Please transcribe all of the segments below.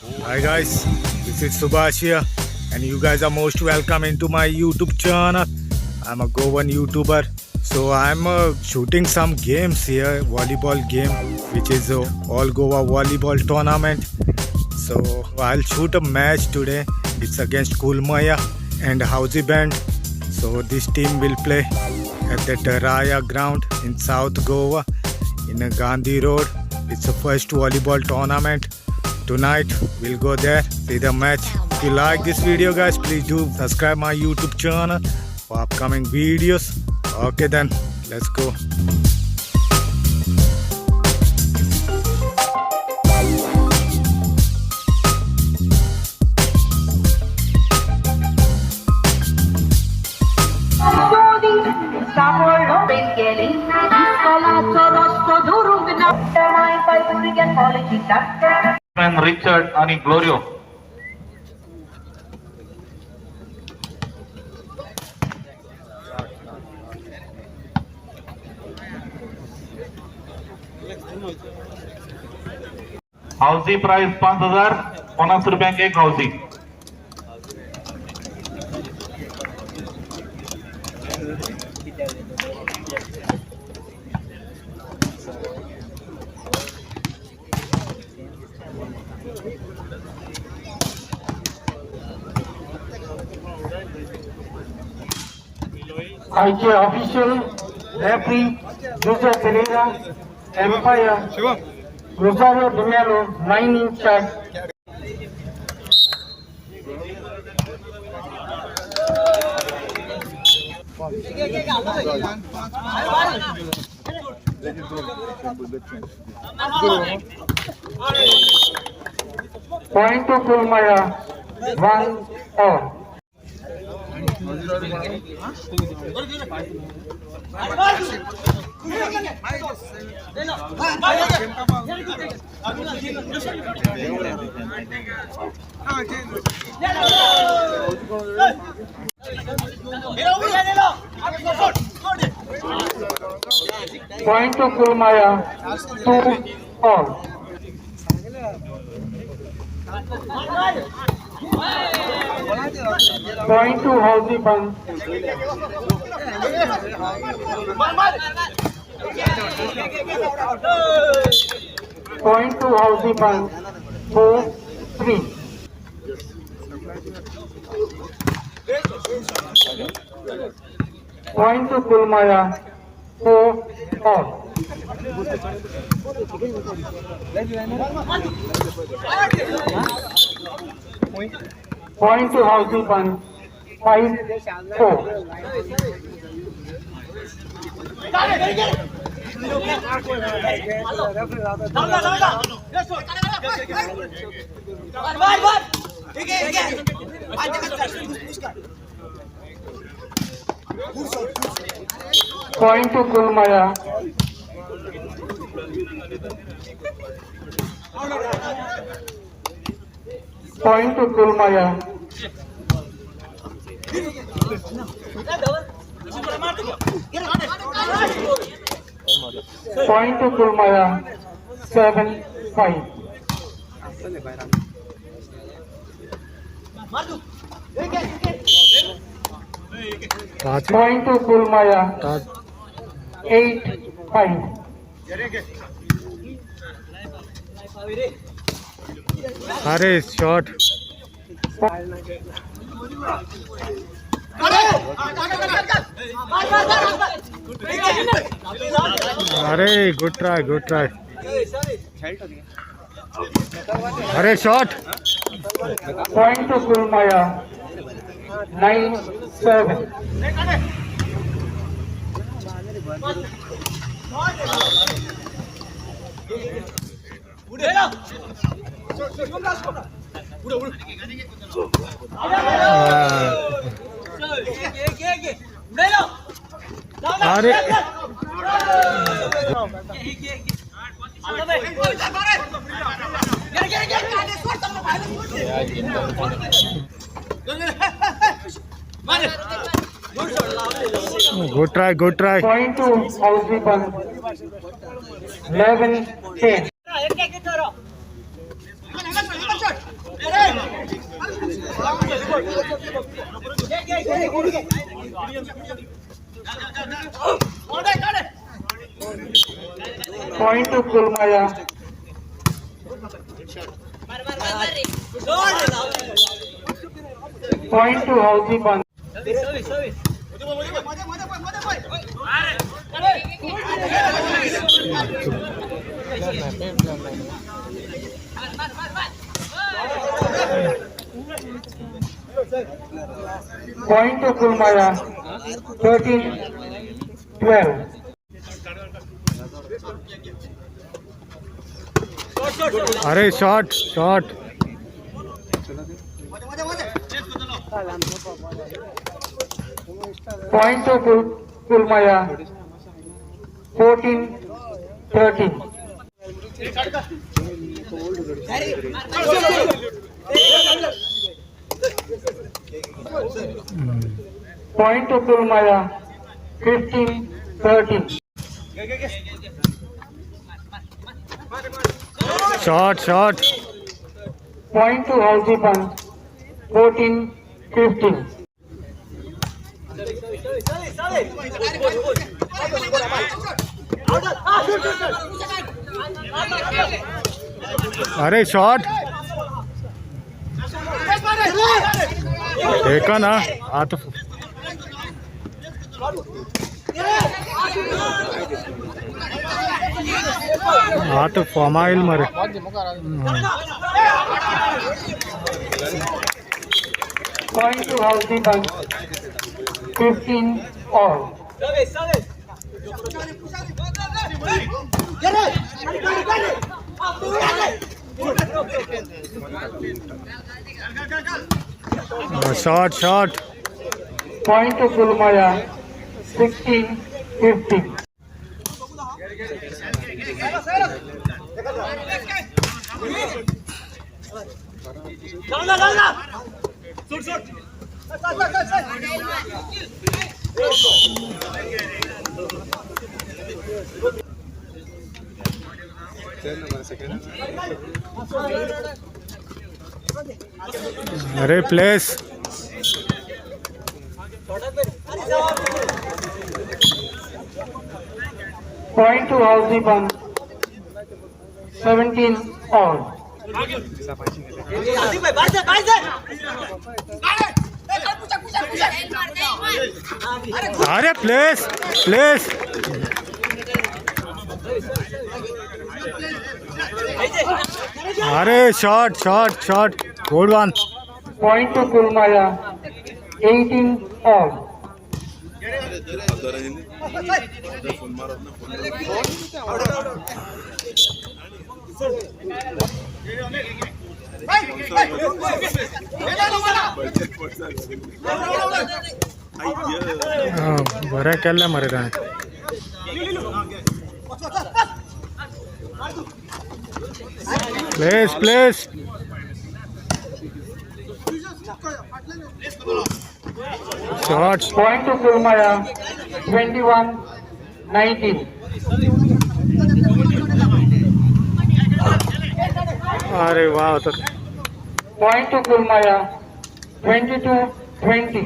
Hi guys, this is Subhash here and you guys are most welcome into my YouTube channel. I'm a Goan YouTuber. So I'm shooting some games here, volleyball game which is all Goa volleyball tournament. So I'll shoot a match today. It's against Kulamaya and Houshiband. So this team will play at that Raia ground in South Goa in Gandhi Road. It's the first volleyball tournament. Tonight we'll go there, see the match. If you like this video guys, please do subscribe my YouTube channel for upcoming videos. Okay then, let's go. And Richard आणि Glorio. Housie price 5050 रुपयांक एक housie. IJ official, referee, Jose Pereira, umpire, Rosario De Mello, 9 in charge. Point to Kulamaya, 1-all. Point to Kulamaya, 2-all. Point to Houshiband. Point to Houshiband, 4-3. Point to Kulamaya, 4-all. Point to Houshiband, 5-4. Point to Kulamaya. Point to Kulamaya. Point to Kulamaya, 7-5. Point to Kulamaya, 8-5. Are shot. Are good try, good try. Are shot. Point to Kulamaya, 9-7. Good try, good try. Point to Houshiband, 11-10. Point to Kulmaya. Point to Houshiband. Point to Kulmaya. 13-12. अरे shot shot Point to Kulmaya. 14-13. Point to Kulmaya. 15-13. Shot shot Point to Houshiband. 14-15. अरे shot देखा ना हाथ हाथ formyl मरे Point to Houshiband. 15 all. Shot shot Point to Kulmaya. 16-15. अरे place Point to Houshiband. 17 all. अरे place place अरे shot shot shot good one Point to Kulmaya. 18 all. बरं केलं मरे काय place place shot Point to Kulmaya. 21-19. अरे वाह तो Point to Kulmaya. 22-20.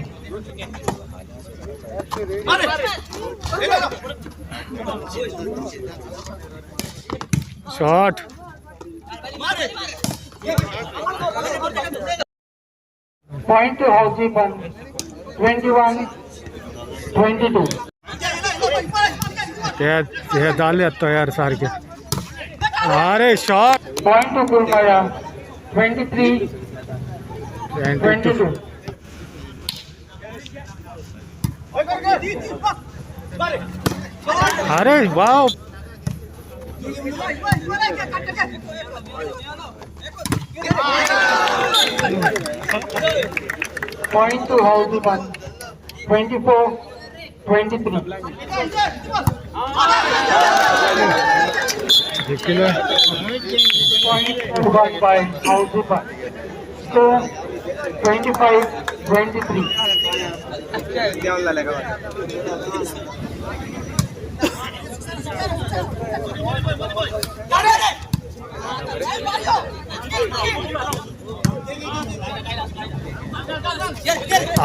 Shot Point to Houshiband. 21-22. ते झाले तयार सारखे अरे शॉट Point to Kulmaya. 23-22. अरे वाह Point to Houshiband. 24-23. जिंकलं Point won by Houshiband. Score 25-23.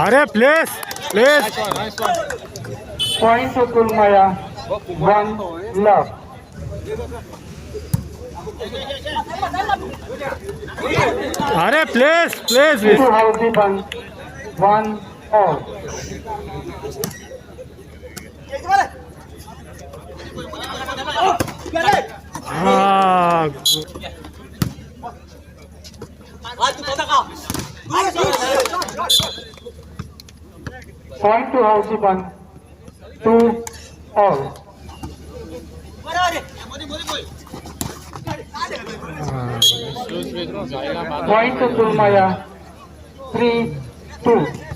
अरे place place Point to Kulmaya. 1 love. अरे place place To Houshiband. 1 all. हाँ Point to Houshiband. 2 all. Point to Kulmaya. 3-2.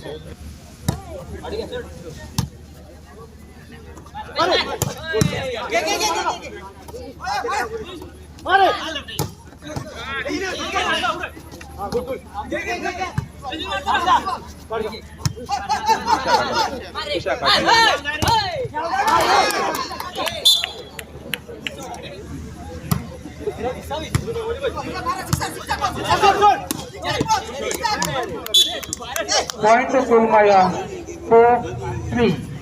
Point to Kulmaya. 4-3.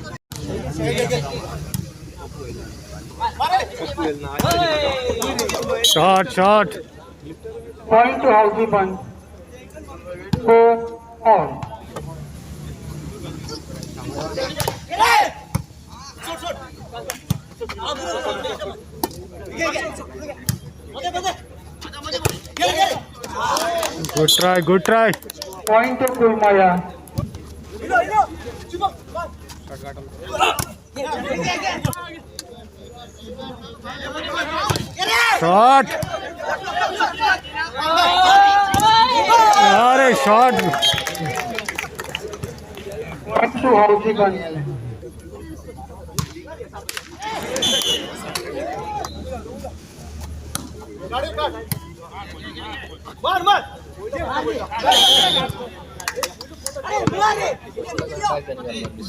Shot shot Point to Houshiband. 4 all. Good try Point to Kulmaya. Shot अरे shot Point to Houshiband.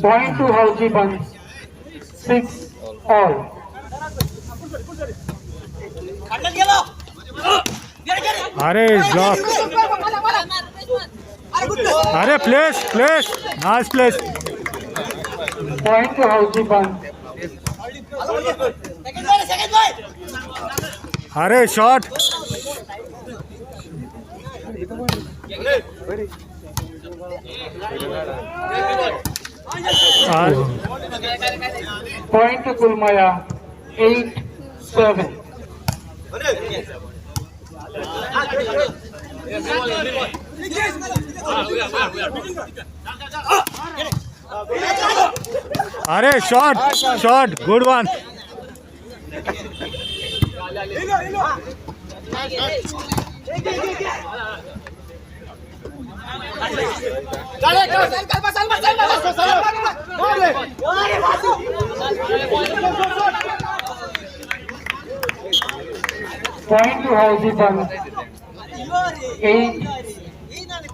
Point to Houshiband. 6 all. अरे block अरे place place nice place Point to Houshiband. अरे shot Point to Kulmaya. 8-7. अरे shot shot good one Point to Houshiband.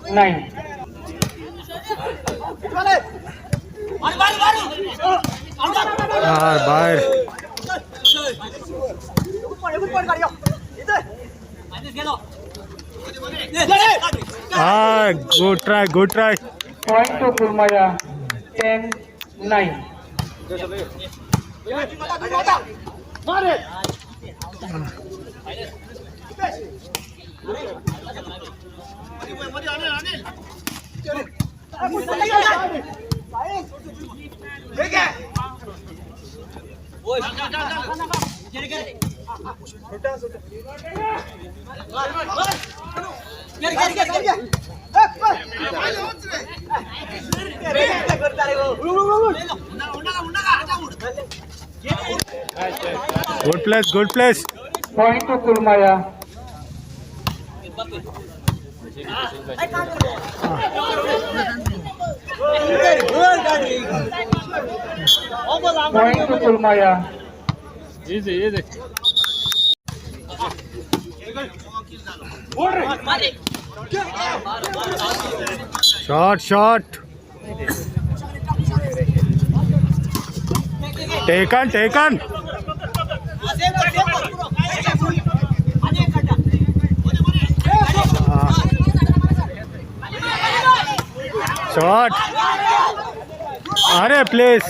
8-9. बाहर good try Point to Kulmaya. 10-9. Good place Point to Kulmaya. Point to Kulmaya. easy shot taken shot अरे place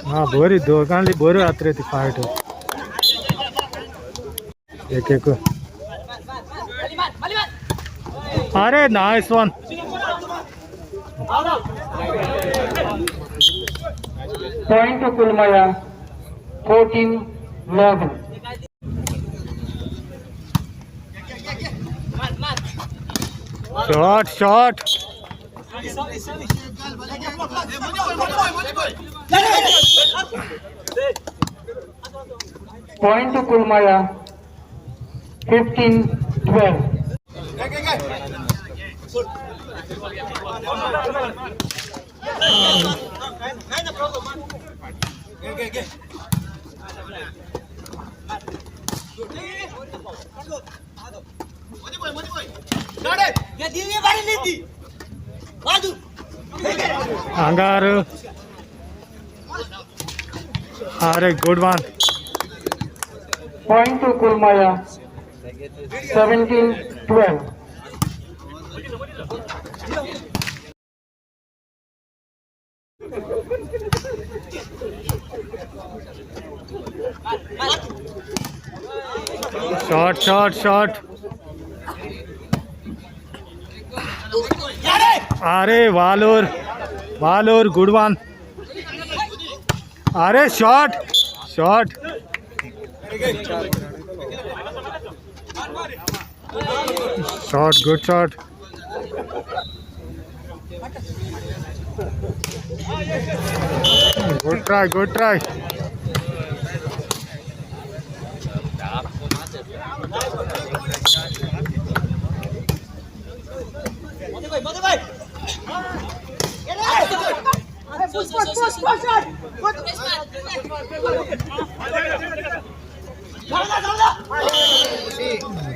हाँ बरी दोघांनी बरी आतरे ती fight एक एक अरे nice one Point to Kulmaya. 14-11. Shot shot Point to Kulmaya. 15-12. अंगार अरे good one Point to Kulmaya. 17-12. Shot shot shot अरे वालोर वालोर गुड वन अरे shot shot shot good shot good try good try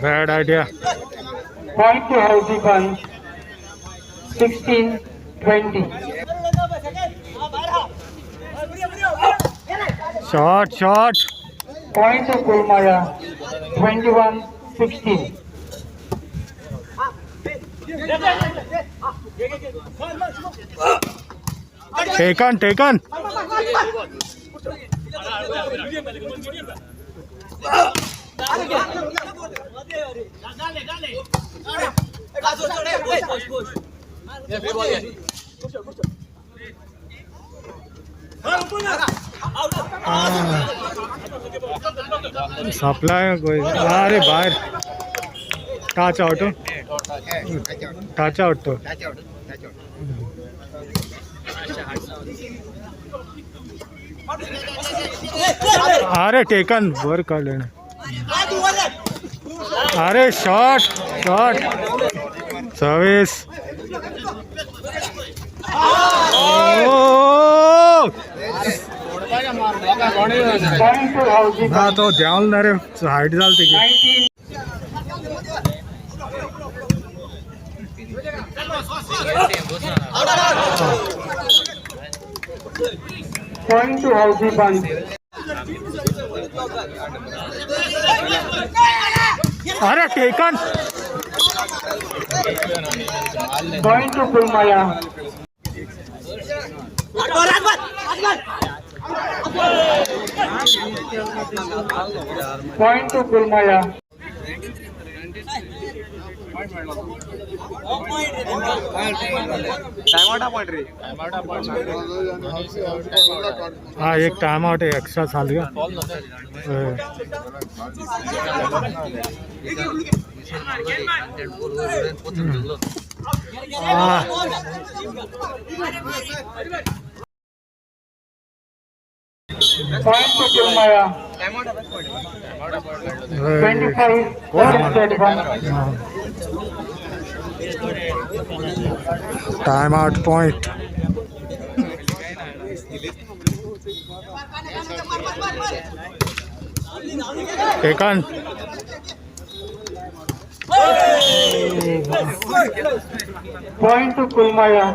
Bad idea. Point to Houshiband. 16-20. Shot, shot. Point to Kulmaya. 21-16. Taken, taken. Supply कोई अरे बाहर touch out touch out तो अरे taken वर कर लेना अरे shot shot service Point to Houshiband. हाँ तो ध्यान ना रे हाइट डालते की 19. Point to Houshiband. अरे taken Point to Kulmaya. Point to Kulmaya. हाँ एक टाइम आउट एक्स्ट्रा साल का Point to Kulmaya. 25-31. Time out point taken Point to Kulmaya.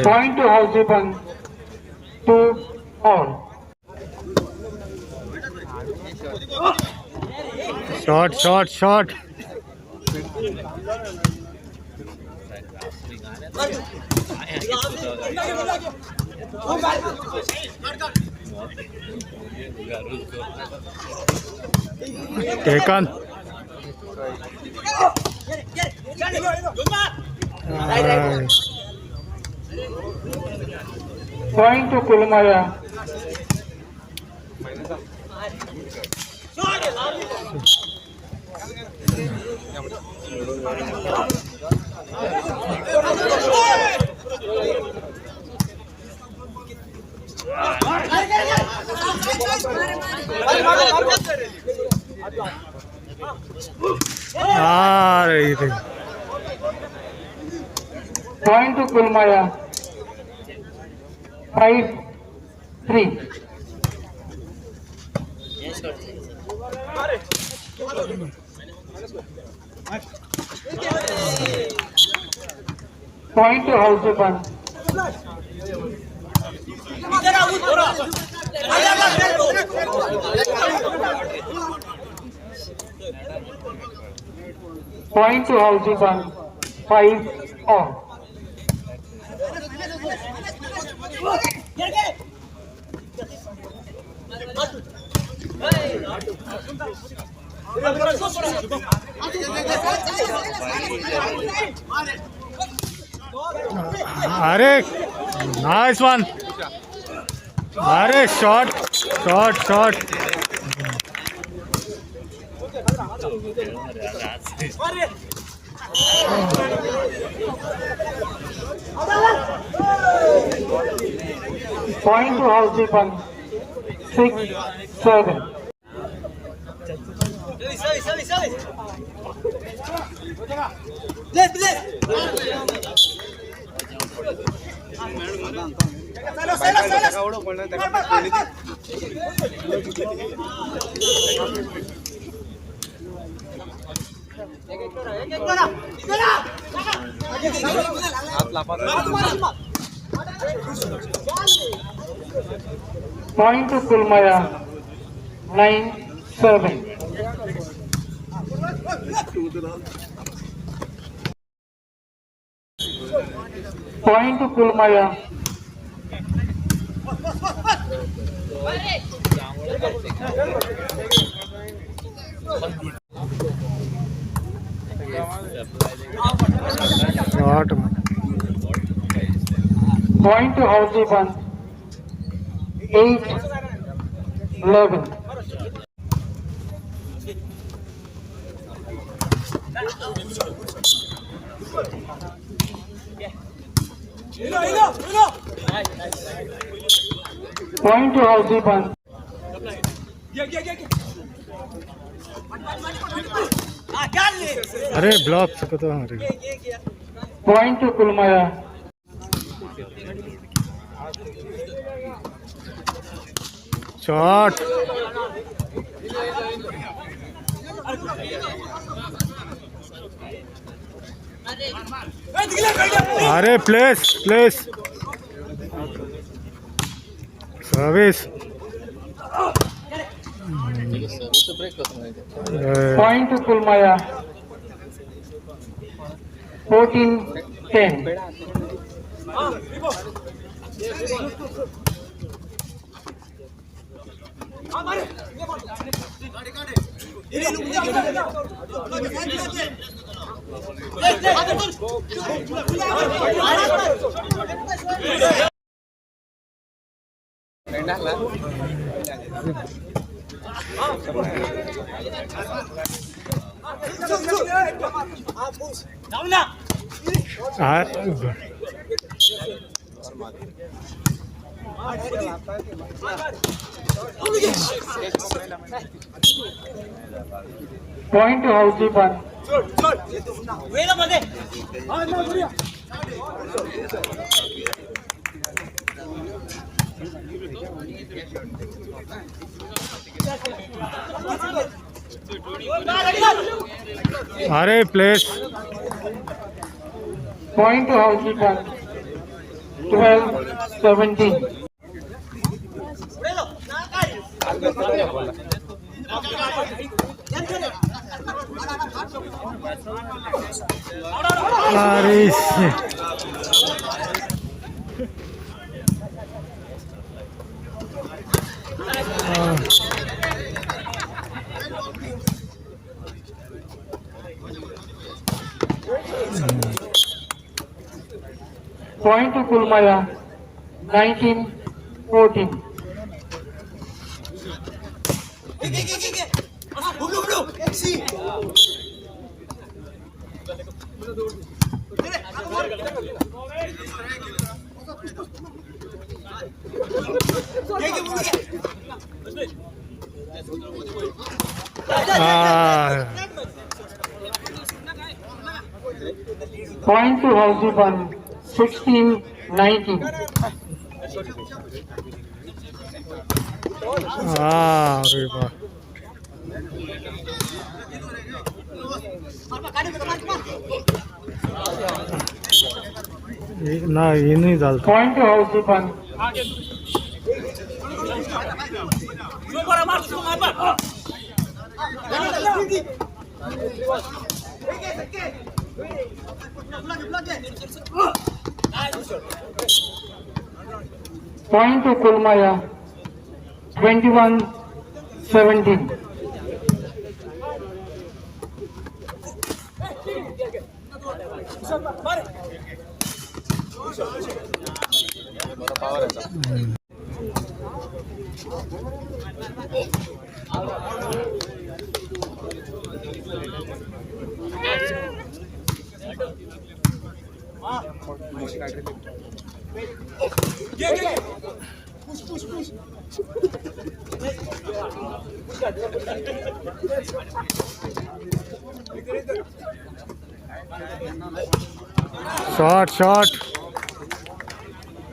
Point to Houshiband. 2-all. Shot, shot, shot. Taken. Point to kulamaya. Point to kulamaya. 5-3. Point to Houshiband. Point to Houshiband. 5-all. Are, nice one. Are, shot, shot, shot. Point to Houshiband. 6-7. Point to kulamaya. 9-7. Point to kulamaya. Shot. Point to Houshiband. 8-11. Point to Houshiband. अरे block से तो हमारे Point to kulamaya. Shot अरे place place service Point to kulamaya. 14-10. Point to Houshiband. Are place. Point to Houshiband. 12-17. Are Point to Kulamaya. 19-14. Point to Houshiband. 16-19. अरे वाह ना ये नहीं डालता Point to Houshiband. Point to Kulamaya. 21-17. Shot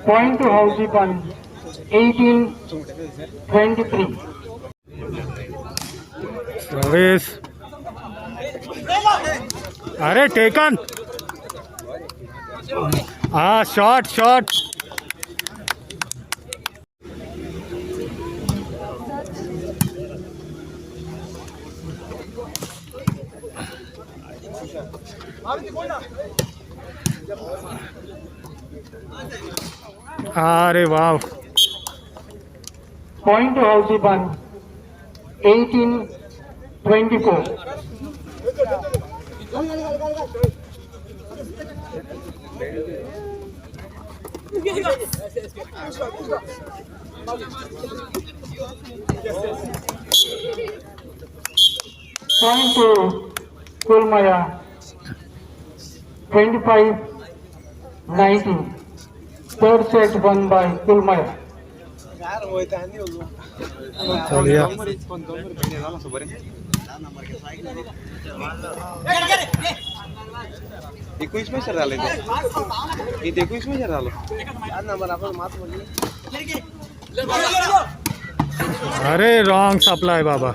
Point to Houshiband. 18-23. Service अरे taken हाँ shot अरे वाह Point to Houshiband. 18-24. Point to Kulamaya. 25-19. Third set won by Kulamaya. चलिए इसमें सर डाले थे ये देखो इसमें सर डालो नंबर आप मात बोलिए अरे wrong supply Baba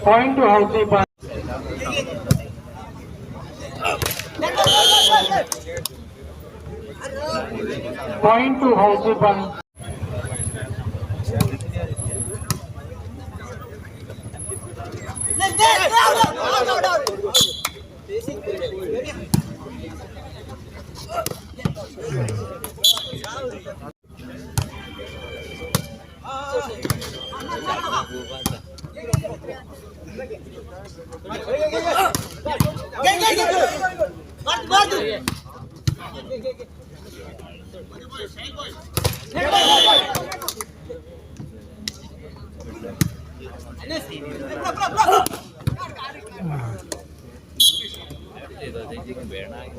Point to Houshiband. Point to Houshiband.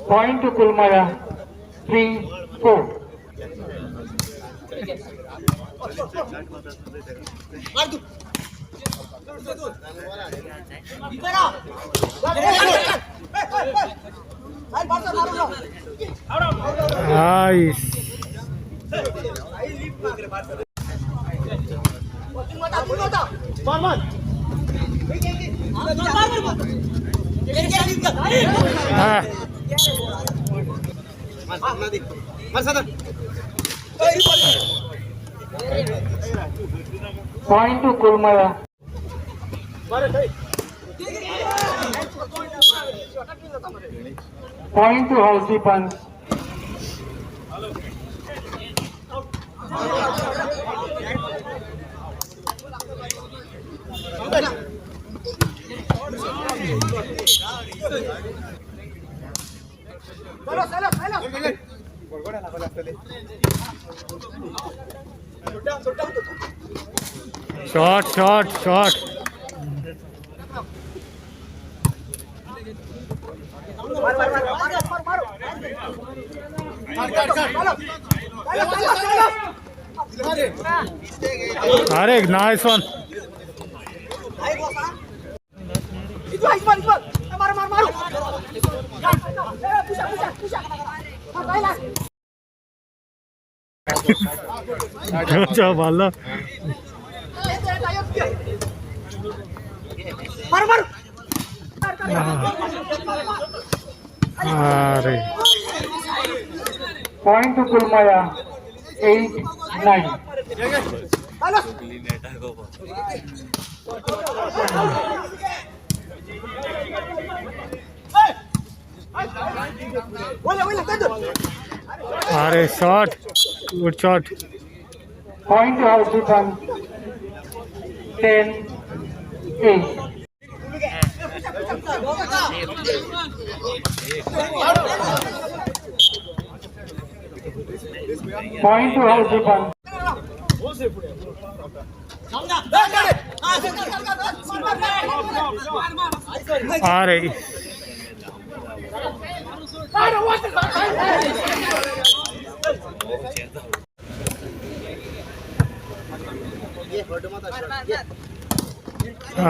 Point to Kulmaya. 3-4. Nice. Ah. Point to Kulmaya. Point to Houshiband. Shot, shot, shot. Tarek, nice one. Good job, Allah. Point to Kulmaya. 8-9. Are shot. Good shot. Point to Houshiband. 10-8. Point to Houshiband. Are.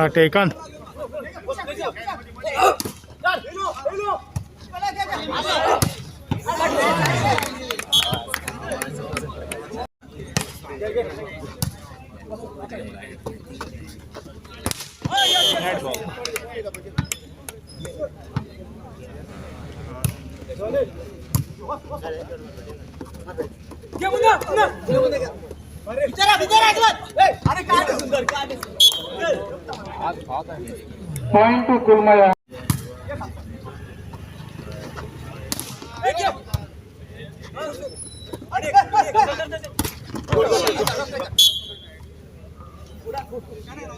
Taken. Point to Kulmaya.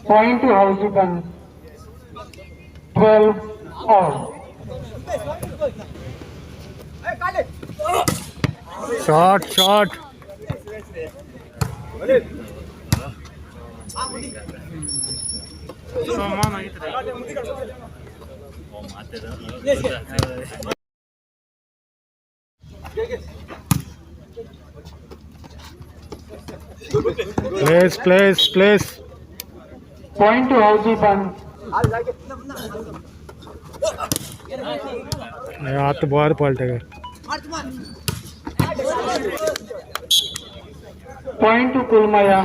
Point to Houshiband. 12-all. Shot, shot. Place. Point to Houshiband. हाथ तो बाहर पलटेगा. Point to Kulmaya.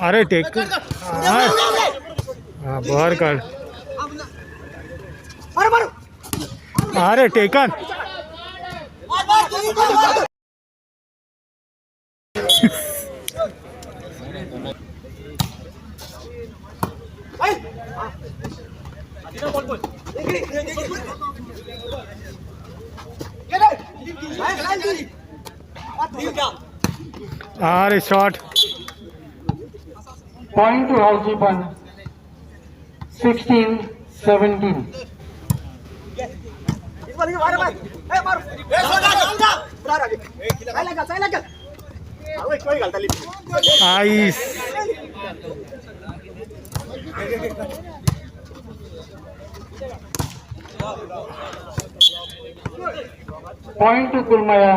अरे take बाहर कर. अरे taken. Shot. Point to Houshiband. 16-17. Nice. Point to Kulmaya.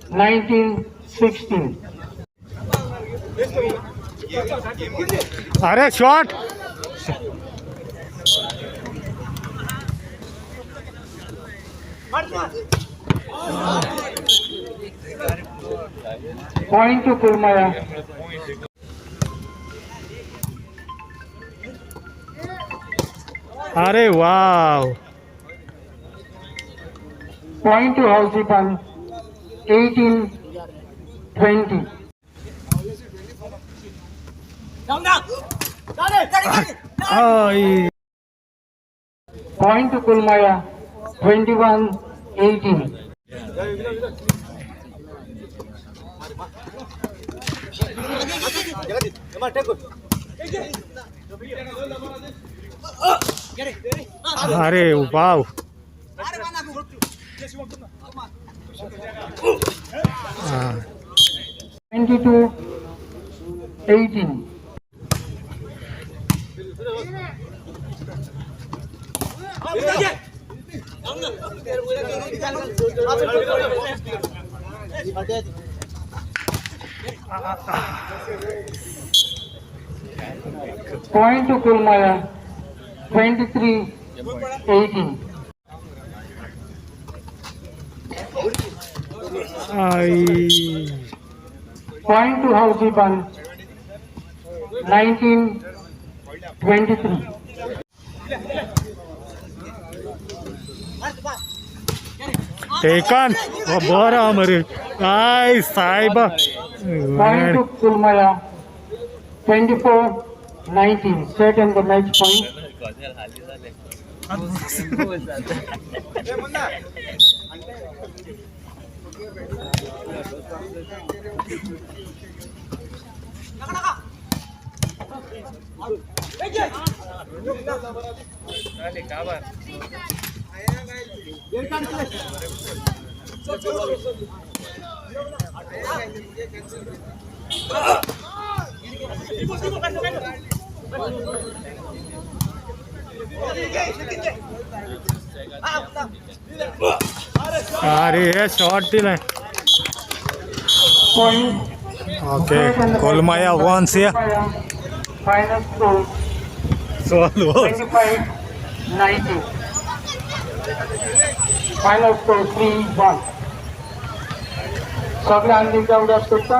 19-16. Shot. Point to Kulmaya. Wow. Point to Houshiband. 18-20. Point to Kulmaya. 21-18. Wow. 22-18. Point to Kulmaya. 23-18. Point to Houshiband. 19-23. Taken. Nice, Saiba. Point to Kulmaya. 24-19. Second the match point. Shot दिला. Point. Okay, Kulmaya wants here. Final score. So 25-19. Final score 3-1. सगळे अंडी तेवढ्यात करता